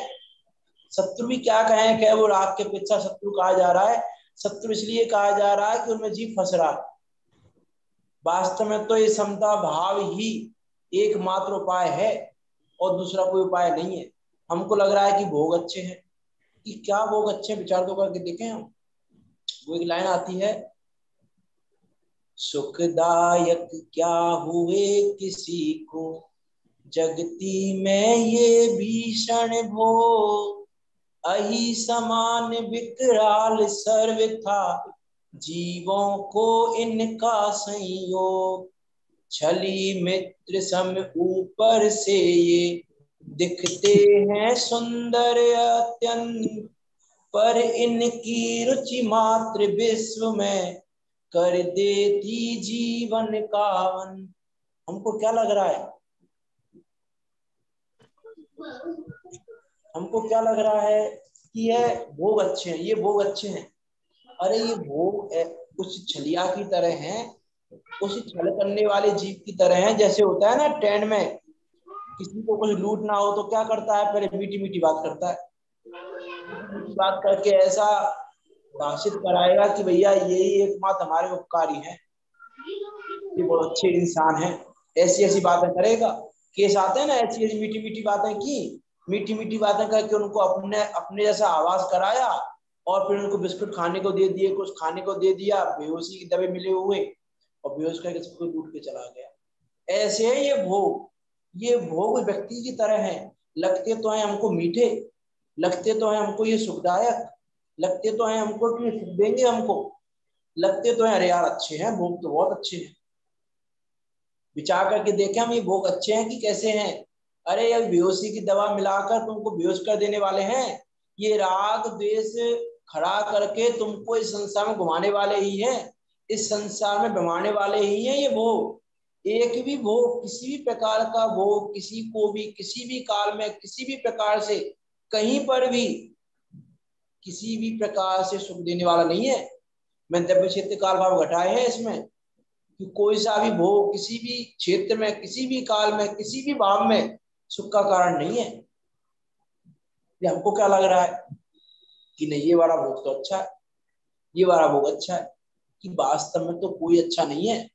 शत्रु भी क्या कहें, क्या वो राग के पीछा शत्रु कहा जा रहा है। शत्रु इसलिए कहा जा रहा है कि उनमें जीव फंस रहा है। वास्तव में तो ये समता भाव ही एकमात्र उपाय है और दूसरा कोई उपाय नहीं है। हमको लग रहा है कि भोग अच्छे हैं, कि क्या भोग अच्छे हैं, विचार तो करके देखें हम। वो एक लाइन आती है, सुखदायक क्या हुए किसी को जगती में ये भीषण भोग, अहि समान विकराल सर्व था जीवों को इनका संयोग, छली मित्र सम ऊपर से ये दिखते हैं सुंदर अत्यंत, पर इनकी रुचि मात्र विश्व में कर देती जीवन का अंत। हमको क्या लग रहा है, हमको क्या लग रहा है कि यह भोग अच्छे हैं, ये भोग अच्छे हैं। अरे ये भोग उस छलिया की तरह हैं, उस छल करने वाले जीव की तरह हैं। जैसे होता है ना ट्रेन में, किसी को कुछ लूटना हो तो क्या करता है, पहले मीठी मीठी बात करता है, मीठी बात करके ऐसा भाषित कराएगा कि भैया यही एकमात्र हमारे उपकारी हैं, ये बहुत अच्छे इंसान हैं, ऐसी ऐसी बातें करेगा। केस आते हैं ना, ऐसी ऐसी मीठी मीठी बातें की, मीठी मीठी बातें करके उनको अपने अपने जैसा आवाज कराया, और फिर उनको बिस्कुट खाने को दे दिए, कुछ खाने को दे दिया, बेहोशी के दबे मिले हुए, और बेहोश करके सबको लूट के चला गया। ऐसे है ये भोग व्यक्ति की तरह है। लगते तो है हमको मीठे, लगते तो है हमको ये सुखदायक, लगते तो है हमको कि सुख देंगे हमको, लगते तो है अरे यार अच्छे हैं, भोग तो बहुत अच्छे हैं। विचार करके देखें हम ये भोग अच्छे हैं कि कैसे हैं। अरे यार बेहोशी की दवा मिलाकर तुमको बेहोश कर देने वाले हैं। ये राग द्वेष खड़ा करके तुमको इस संसार में घुमाने वाले ही हैं, इस संसार में घुमाने वाले ही हैं ये भोग। एक भी भोग, किसी भी प्रकार का भोग किसी को भी किसी भी काल में किसी भी प्रकार से कहीं पर भी किसी भी प्रकार से सुख देने वाला नहीं है। मैंने द्रव्य क्षेत्र काल भाव घटाए हैं इसमें कि कोई सा भी भोग किसी भी क्षेत्र में किसी भी काल में किसी भी भाव में सुख का कारण नहीं है। ये हमको क्या लग रहा है कि नहीं ये वाला भोग तो अच्छा है, ये वाला भोग अच्छा है, कि वास्तव में तो कोई अच्छा नहीं है।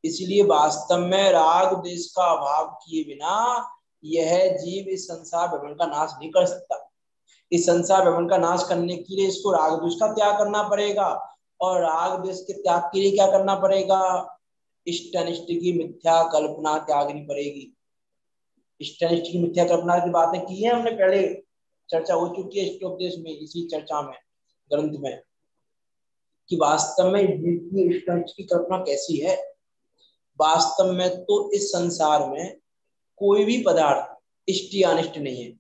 इसलिए वास्तव में राग द्वेष का अभाव किए बिना यह जीव इस संसार भ्रमण का नाश नहीं कर सकता। इस संसार भ्रमण का नाश करने के लिए इसको राग द्वेष का त्याग करना पड़ेगा, और राग द्वेष के त्याग के लिए क्या करना पड़ेगा, इष्ट अनिष्ट की मिथ्या कल्पना त्यागनी पड़ेगी। इष्ट अनिष्ट की मिथ्या कल्पना की बातें की है हमने पहले, चर्चा हो चुकी है इष्टोपदेश में, इसी चर्चा में ग्रंथ में, कि वास्तव में इष्ट अनिष्ट की कल्पना कैसी है। वास्तव में तो इस संसार में कोई भी पदार्थ इष्ट या अनिष्ट नहीं है,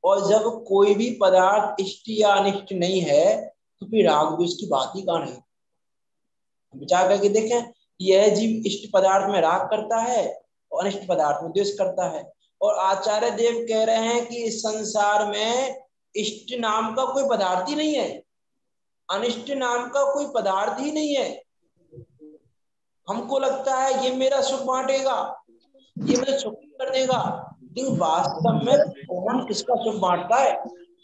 और जब कोई भी पदार्थ इष्ट या अनिष्ट नहीं है तो फिर राग द्वेष की बात ही कहाँ है। विचार करके देखें, यह जीव इष्ट पदार्थ में राग करता है और अनिष्ट पदार्थ में द्वेष करता है। और आचार्य देव कह रहे हैं कि इस संसार में इष्ट नाम का कोई पदार्थ ही नहीं है, अनिष्ट नाम का कोई पदार्थ ही नहीं है। हमको लगता है ये मेरा सुख बांटेगा, ये मुझे सुख कर देगा, लेकिन वास्तव में कौन किसका सुख बांटता है,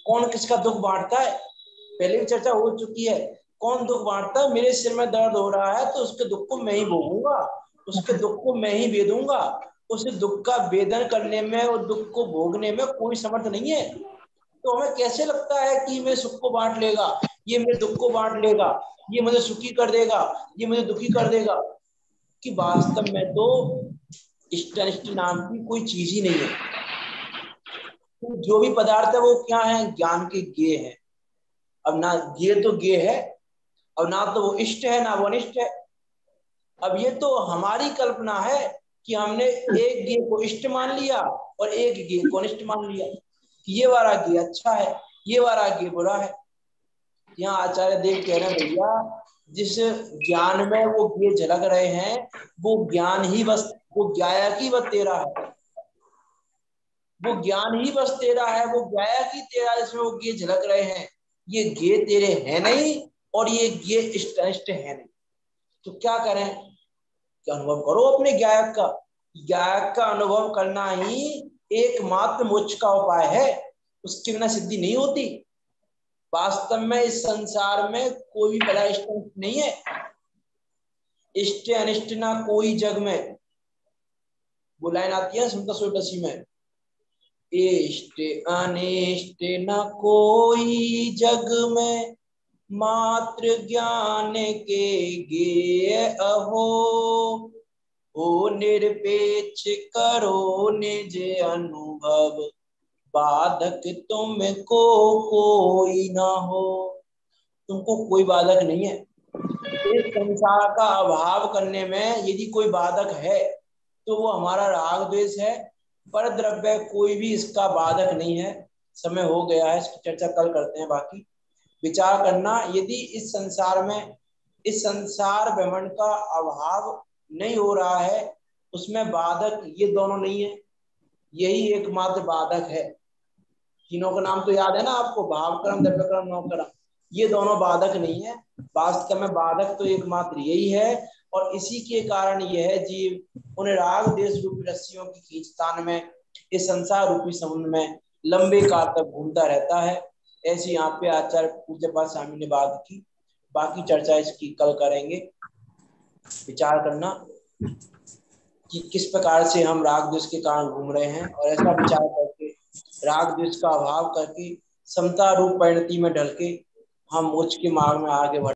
कौन किसका दुख बांटता है, पहले भी चर्चा हो चुकी है। कौन दुख बांटता है? मेरे सिर में दर्द हो रहा है तो उसके दुख को मैं ही भोगूंगा, उसके दुख को मैं ही वेदूंगा। उस दुख का वेदन करने में और दुख को भोगने में कोई समर्थ नहीं है। तो हमें कैसे लगता है कि मेरे सुख को बांट लेगा, ये मेरे दुख को बांट लेगा, ये मुझे सुखी कर देगा, ये मुझे दुखी कर देगा, कि वास्तव में तो इष्ट अनिष्ट नाम की कोई चीज ही नहीं है। तो जो भी पदार्थ है वो क्या है? ज्ञान के ज्ञेय है। अब ना ज्ञेय तो ज्ञेय है, अब ना तो वो इष्ट है ना वो अनिष्ट है। अब ये तो हमारी कल्पना है कि हमने एक ज्ञेय को इष्ट मान लिया और एक ज्ञेय को अनिष्ट मान लिया, कि ये वाला ज्ञेय अच्छा है, ये वाला ज्ञेय बुरा है। यहाँ आचार्य देव कह रहे हैं भैया, जिस ज्ञान में वो ज्ञेय झलक रहे हैं वो ज्ञान ही बस, वो ज्ञायक ही बस तेरा है, वो ज्ञान ही बस तेरा है, वो ज्ञायक ही तेरा, जिसमें वो ज्ञेय झलक रहे हैं। ये ज्ञेय तेरे है नहीं और ये ज्ञेय इष्ट अनिष्ट है नहीं। तो क्या करें? कि अनुभव करो अपने ज्ञायक का। ज्ञायक का अनुभव करना ही एकमात्र मोक्ष का उपाय है, उसके बिना सिद्धि नहीं होती। वास्तव में इस संसार में कोई भी भला इष्ट नहीं है, इष्ट अनिष्ट ना कोई जग में। वो लाइन आती है समता सोटसी में, इष्ट अनिष्ट न कोई जग में, मात्र ज्ञान के ज्ञेय अहो। हो निरपेक्ष करो निज अनुभव, बाधक तुमको कोई ना हो। तुमको कोई बाधक नहीं है। इस संसार का अभाव करने में यदि कोई बाधक है तो वो हमारा राग द्वेष है। पर द्रव्य कोई भी इसका बाधक नहीं है। समय हो गया है, इसकी चर्चा कल करते हैं। बाकी विचार करना, यदि इस संसार में, इस संसार ब्रह्मांड का अभाव नहीं हो रहा है, उसमें बाधक ये दोनों नहीं है, यही एकमात्र बाधक है। तीनों का नाम तो याद है ना आपको, भाव कर्म, द्रव्य कर्म, नौ कर्म। ये दोनों बाधक नहीं है, वास्तव में बाधक तो एकमात्र यही है। और इसी के कारण यह है जीव उन राग देश रूपी रस्सियों की खींचतान में, इस संसार रूपी समुद्र में लंबे काल तक घूमता रहता है। ऐसी यहाँ पे आचार्य पूज्यपाद स्वामी ने बात की। बाकी चर्चा इसकी कल करेंगे। विचार करना कि किस प्रकार से हम राग द्वेष के कारण घूम रहे हैं, और ऐसा विचार करके राग द्वेष का अभाव करके समता रूप परिणति में ढल के हम मोक्ष के मार्ग में आगे बढ़